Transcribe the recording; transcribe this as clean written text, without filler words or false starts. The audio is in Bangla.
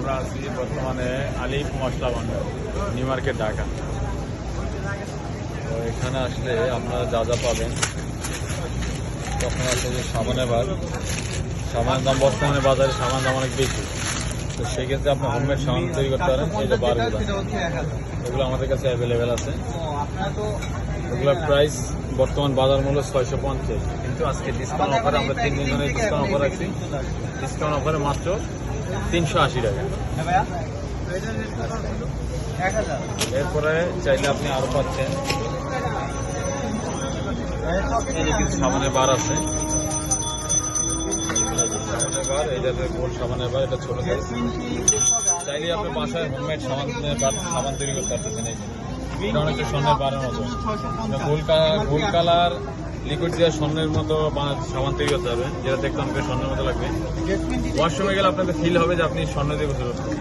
আমরা আছি বর্তমানে আলিফ মশলা ভান্ডার, নিউ মার্কেট, ঢাকা। তো এখানে আসলে আপনারা যা যা পাবেন, তখন আসলে যে সাবানের দাম বর্তমানে বাজারে সাবানের দাম অনেক বেশি। তো সেই ক্ষেত্রে আপনি হোমমেড সাবান তৈরি করতে পারেন। এই যে বারগুলো, এগুলো আমাদের কাছে অ্যাভেলেবেল আছে। এগুলোর প্রাইস বর্তমান বাজার মূল্য 650, কিন্তু আজকে ডিসকাউন্ট অফারে আমরা 3 দিন ধরে ডিসকাউন্ট অফার রাখছি। ডিসকাউন্ট অফারে মাত্র 380 টাকা। এরপরে চাইলে আপনি আরো পাচ্ছেন, এই কিছু সাবানের বার আছে। সাবানের বার, এটা গোল সাবানের বার, এটা ছোট সাইজ। চাইলে আপনি বাসায় হোমমেড সাবান তৈরি করতে পারতেছেন। এটা অনেকটা স্বর্ণের বারের মতো, গোল কালার লিকুইড দিয়ে স্বর্ণের মতো সাবান তৈরি করতে হবে, যেটা দেখতে আমাকে স্বর্ণের মতো লাগবে। ওয়াশরুমে গেলে আপনাদের ফিল হবে যে আপনি স্বর্ণ দিয়ে গোসল করছেন।